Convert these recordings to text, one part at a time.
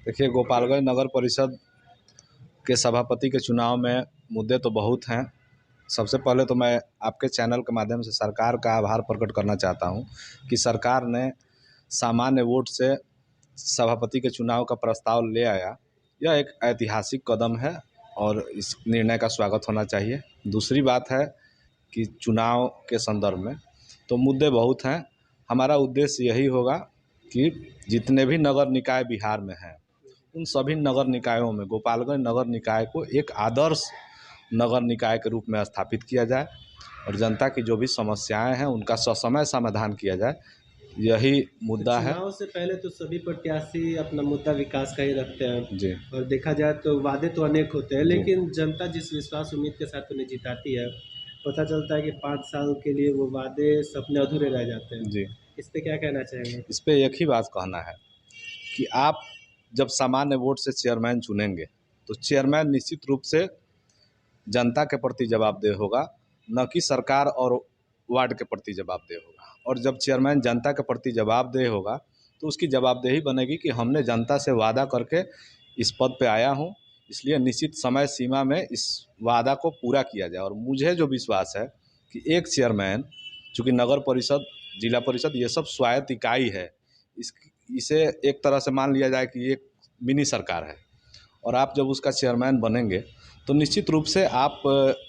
देखिए, गोपालगंज नगर परिषद के सभापति के चुनाव में मुद्दे तो बहुत हैं। सबसे पहले तो मैं आपके चैनल के माध्यम से सरकार का आभार प्रकट करना चाहता हूं कि सरकार ने सामान्य वोट से सभापति के चुनाव का प्रस्ताव ले आया। यह एक ऐतिहासिक कदम है और इस निर्णय का स्वागत होना चाहिए। दूसरी बात है कि चुनाव के संदर्भ में तो मुद्दे बहुत हैं। हमारा उद्देश्य यही होगा कि जितने भी नगर निकाय बिहार में हैं, उन सभी नगर निकायों में गोपालगंज नगर निकाय को एक आदर्श नगर निकाय के रूप में स्थापित किया जाए और जनता की जो भी समस्याएं हैं उनका ससमय समाधान किया जाए। यही मुद्दा है। चुनाव से पहले तो सभी प्रत्याशी अपना मुद्दा विकास का ही रखते हैं जी। और देखा जाए तो वादे तो अनेक होते हैं, जी। लेकिन जनता जिस विश्वास उम्मीद के साथ उन्हें जिताती है, पता चलता है कि 5 साल के लिए वो वादे सपने अधूरे रह जाते हैं। जी, इस पे क्या कहना चाहेंगे? इस पे एक ही बात कहना है कि आप जब सामान्य वोट से चेयरमैन चुनेंगे तो चेयरमैन निश्चित रूप से जनता के प्रति जवाबदेह होगा, न कि सरकार और वार्ड के प्रति जवाबदेह होगा। और जब चेयरमैन जनता के प्रति जवाबदेह होगा तो उसकी जवाबदेही बनेगी कि हमने जनता से वादा करके इस पद पे आया हूँ, इसलिए निश्चित समय सीमा में इस वादा को पूरा किया जाए। और मुझे जो विश्वास है कि एक चेयरमैन, चूँकि नगर परिषद, जिला परिषद ये सब स्वायत्त इकाई है, इसे एक तरह से मान लिया जाए कि ये एक मिनी सरकार है और आप जब उसका चेयरमैन बनेंगे तो निश्चित रूप से आप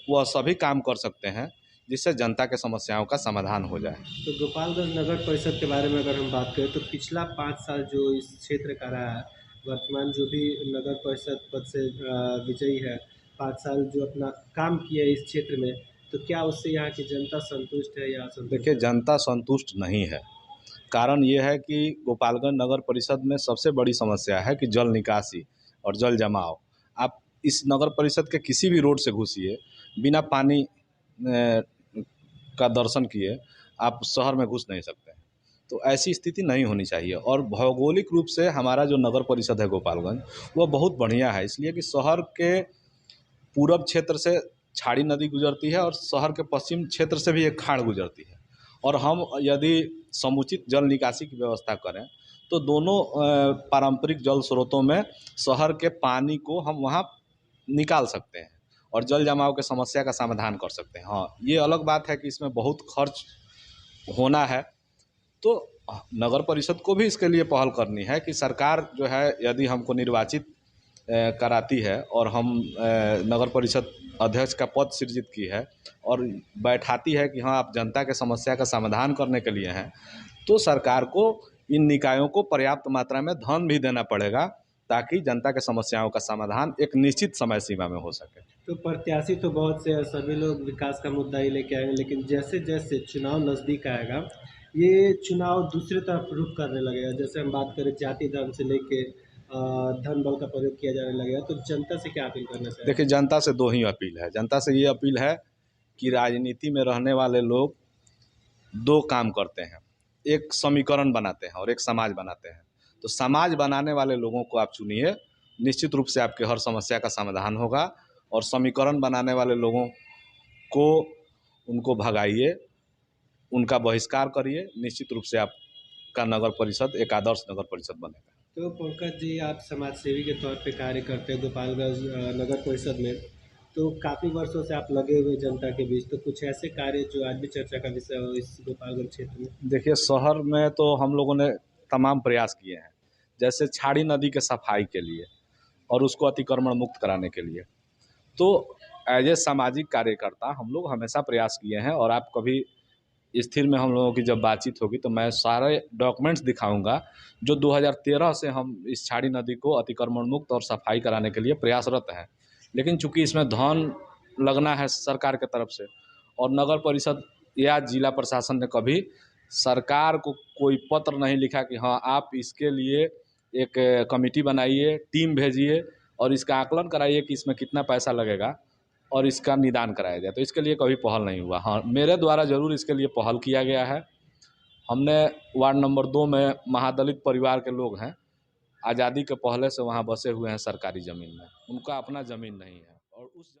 वह सभी काम कर सकते हैं जिससे जनता के समस्याओं का समाधान हो जाए। तो गोपालगंज नगर परिषद के बारे में अगर हम बात करें तो पिछला 5 साल जो इस क्षेत्र का रहा है, वर्तमान जो भी नगर परिषद पद से विजयी है, 5 साल जो अपना काम किया है इस क्षेत्र में, तो क्या उससे यहाँ की जनता संतुष्ट है या असंतुष्ट देखिए, है? जनता संतुष्ट नहीं है। कारण ये है कि गोपालगंज नगर परिषद में सबसे बड़ी समस्या है कि जल निकासी और जल जमाव। आप इस नगर परिषद के किसी भी रोड से घुसिए, बिना पानी का दर्शन किए आप शहर में घुस नहीं सकते हैं। तो ऐसी स्थिति नहीं होनी चाहिए। और भौगोलिक रूप से हमारा जो नगर परिषद है गोपालगंज, वो बहुत बढ़िया है, इसलिए कि शहर के पूरब क्षेत्र से छाड़ी नदी गुजरती है और शहर के पश्चिम क्षेत्र से भी एक खाड़ गुजरती है। और हम यदि समुचित जल निकासी की व्यवस्था करें तो दोनों पारंपरिक जल स्रोतों में शहर के पानी को हम वहाँ निकाल सकते हैं और जल जमाव के समस्या का समाधान कर सकते हैं। हाँ, ये अलग बात है कि इसमें बहुत खर्च होना है, तो नगर परिषद को भी इसके लिए पहल करनी है कि सरकार जो है यदि हमको निर्वाचित कराती है और हम नगर परिषद अध्यक्ष का पद सृजित की है और बैठाती है कि हाँ आप जनता के समस्या का समाधान करने के लिए हैं, तो सरकार को इन निकायों को पर्याप्त मात्रा में धन भी देना पड़ेगा ताकि जनता के समस्याओं का समाधान एक निश्चित समय सीमा में हो सके। तो प्रत्याशी तो बहुत से हैं, सभी लोग विकास का मुद्दा ही लेके आएंगे, लेकिन जैसे जैसे चुनाव नज़दीक आएगा, ये चुनाव दूसरी तरफ रुख करने लगेगा। जैसे हम बात करें जाति धर्म से लेके धन बल का प्रयोग किया जाने लगेगा, तो जनता से क्या अपील करना चाहेंगे? देखिए, जनता से दो ही अपील है। जनता से ये अपील है कि राजनीति में रहने वाले लोग दो काम करते हैं, एक समीकरण बनाते हैं और एक समाज बनाते हैं। तो समाज बनाने वाले लोगों को आप चुनिए, निश्चित रूप से आपके हर समस्या का समाधान होगा। और समीकरण बनाने वाले लोगों को उनको भगाइए, उनका बहिष्कार करिए, निश्चित रूप से आपका नगर परिषद एक आदर्श नगर परिषद बनेगा। तो पंकज जी, आप समाज सेवी के तौर पे कार्य करते हैं गोपालगंज नगर परिषद में, तो काफ़ी वर्षों से आप लगे हुए जनता के बीच, तो कुछ ऐसे कार्य जो आज भी चर्चा का विषय हो इस गोपालगंज क्षेत्र में? देखिए, शहर में तो हम लोगों ने तमाम प्रयास किए हैं, जैसे छाड़ी नदी के सफाई के लिए और उसको अतिक्रमण मुक्त कराने के लिए। तो एज ए सामाजिक कार्यकर्ता हम लोग हमेशा प्रयास किए हैं और आप कभी स्थिर में हम लोगों की जब बातचीत होगी तो मैं सारे डॉक्यूमेंट्स दिखाऊंगा जो 2013 से हम इस छाड़ी नदी को अतिक्रमण मुक्त और सफाई कराने के लिए प्रयासरत हैं। लेकिन चूंकि इसमें धन लगना है सरकार की तरफ से और नगर परिषद या जिला प्रशासन ने कभी सरकार को कोई पत्र नहीं लिखा कि हाँ आप इसके लिए एक कमेटी बनाइए, टीम भेजिए और इसका आकलन कराइए कि इसमें कितना पैसा लगेगा और इसका निदान कराया जाए, तो इसके लिए कभी पहल नहीं हुआ। हाँ, मेरे द्वारा ज़रूर इसके लिए पहल किया गया है। हमने वार्ड नंबर 2 में महादलित परिवार के लोग हैं, आज़ादी के पहले से वहाँ बसे हुए हैं सरकारी ज़मीन में, उनका अपना ज़मीन नहीं है और उस